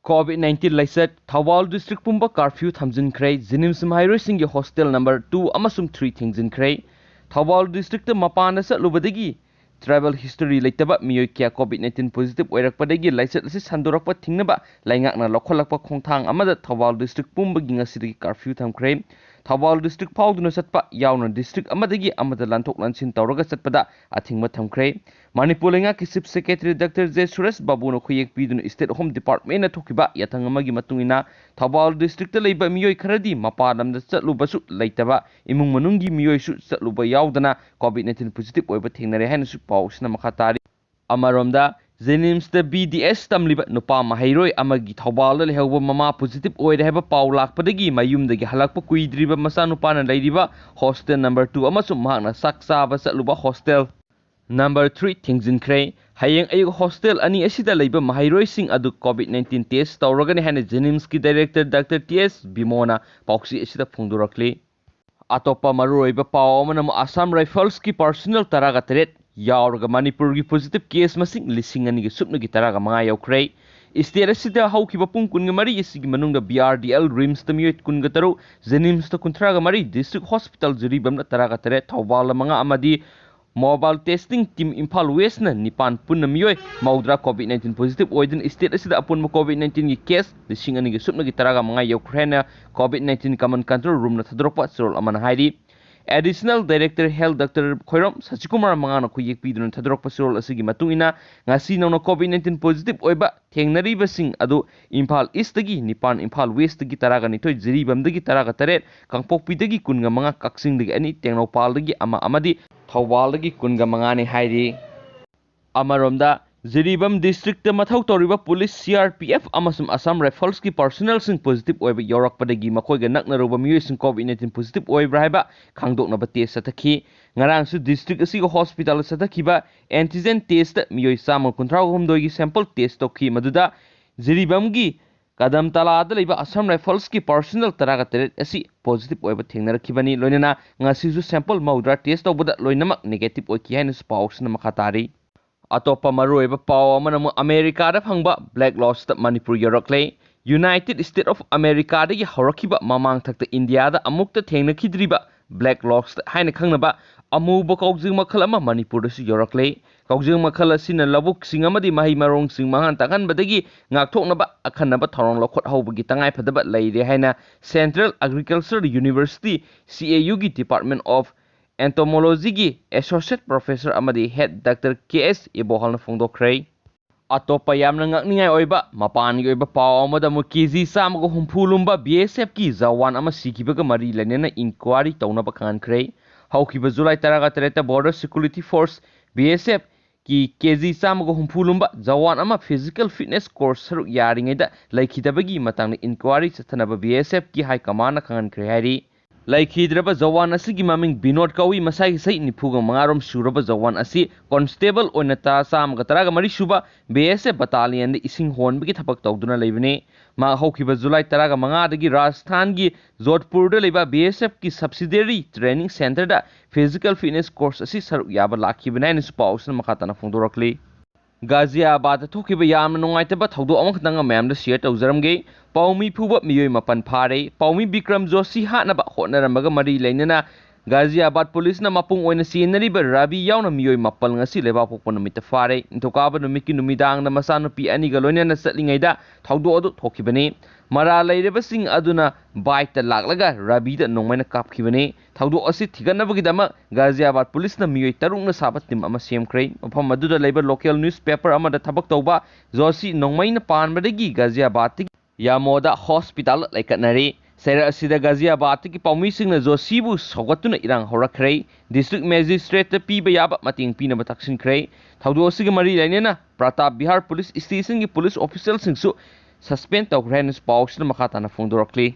COVID-19 laisat Thawal district pumba curfew thamjinkhre Jenims Heiri hostel number 2 amasum 3 thingjinkre Thawal district Mapan Lamda Chatlubasu travel history Leitaba Miyoisu COVID-19 positive oirakpadagi laisat asi sandorakpa thingnaba laingakna lokholakpa khongthang amada Thawal district pumba gingasidi curfew thamkhre Thawal district fauduna satpa yauna district amadagi amada lanthok lansin tawraga satpada athingma thamkhre Manipur lenga ki chief secretary Dr. J. Suresh Babu no khuyek piduna state home department na thokiba yathang amagi matungina Thawal district ta leiba miyoi kharadi Mapan Lamda Chatlubasu Leitaba Emung Miyoisu Chatluba Yaodana COVID-19 positive oiba Thengnare haina su pausna makhatari amaromda Jenims the BDS tamliba nupa mahairoi amagi Thawal lehauba mama positive oire heba paw lakpadagi mayumdagi halakpa kuidriba masa nupa na leiriba hostel number 2 amasum mahakna saksaba Chatluba hostel Number 3 thingjinkre hayeng ayuk hostel ani asida leiba mahairoi sing adu COVID-19 test tawragani hana Jenims ki director Dr. TS Bimona pauksi asida phungdurakli atopa maruoiba paw amana Assam Rifles ki personnel taraga teret yaurga Manipur ki positive case masing lising ani ki supna ki taraga manga yaukre state asida haukiba pung kunga mari isigi manungda BRDL rims tamiyot kunga taru Jenims ta kuntraga mari district hospital juribamna taraga teret Thawal manga amadi mobile testing team Imphal West na nipan punna miyoi maudra COVID-19 positive oidin state asida apun COVID-19 ki case lising ani ki supna ki taraga manga yaukhrena COVID-19 common control room na thadropa sirol amana Heiri Additional Director Health Dr. Khoirom Sachikumar mangana khuyek piduna thadropa sirol asigi matungina ngasi nona COVID-19 positive oiba thengnari basing adu Imphal East dagi nipan Imphal West dagi taraga nitoi jiribam dagi taraga taret kangpokpi dagi kunga manga kaksing dagi ani tengnopal dagi ama amadi Thawal dagi kunga mangani Heiri amaromda Jiribam district ta mathau toriba police CRPF amasum Assam Rifles ki personnel sing positive oiba yorakpadagi makoiga naknaruba miyoi sing COVID-19 positive oibra haiba khangdoknaba test sathaki ngarang su district asiga hospital sathakiba antigen test miyoi sama kunthra homdoi gi sample test tokhi maduda Jiribam gi kadam talada leiba Assam Rifles ki personnel taraga teret asi positive oiba thengnarakibani loinana ngasi su sample maudra test tobada loinamak negative oiki haina spausna makhatari Atopa maruoiba paw amana America da phangba black loss ta Manipur yorakle United States of America da gi horakiba mamang thakta India da amukta thengnakhidriba black loss haina khangnaba amuba kaujing makhal ama Manipur da su yorakle kaujing makhal asina labuk sing amadi mahi marong sing mangan takan badagi ngakthoknaba akhanaba thorong lokhot haubagi tangai phadaba leire haina Central Agriculture University CAU gi Department of Entomology gi Associate Professor amadi Head Dr. KS Ibohal na phongdokhrei atopa yamna ngakningai oiba Mapan gi oiba paw amada mu KG samago humphulumba BSF ki Jawan ama sikibaga mari lenena inquiry taunaba khankrei haukiba July 13 Border Security Force BSF ki KG samago humphulumba Jawan ama physical fitness course saru yaringaida laikhidabagi matangna inquiry chathanaba BSF ki high command na khankrei Heiri Laikhidraba Jawan asigi maming Binod kawi masai sai nipuga mangarom suraba Jawan asi constable onata sam gataraga mari suba BSF battalion de ising honbagi thapak tawduna leibane ma haukiba July 13 manga dagi Rajasthan gi Jodhpur da leiba BSF ki subsidiary training center da physical fitness course asi saru yaba lakhibana ni supausna makhatana phongdorakli Ghaziabad thokiba yamna nungaitaba thawdo amakhtanga mayamda share tawjaramge Paumi phuba miyoi mapan phare Paumi Bikram Joshi hanaba hotnarambaga mari leinana Ghaziabad police na mapung oina sinariba Rabi yauna miyoi mapal ngasi leba pokpon numita phare intokaba numiki numidang na masanupi ani ga loinana satlingaida thawdo adu thokibani mara leireba sing aduna bike ta laklaga Rabi da nongmaina kapkhibani thawdo asi thiganabagi dama Ghaziabad police na miyoi tarungna sabat tim ama semkhrei mafam aduda leiba local newspaper ama da thabak tawba Joshi nongmaina panbadagi Ghaziabad Yamoda Hospital Laikatnare Sera asida Ghaziabad ki paumi singna Joshibu sogatuna irang horakrei district magistrate piba yaba mating pina bataksinkrei thawdo asiga mari lainena Pratap Bihar police station ki police official singsu suspend tawkhrens pausna makhatana phongdorakli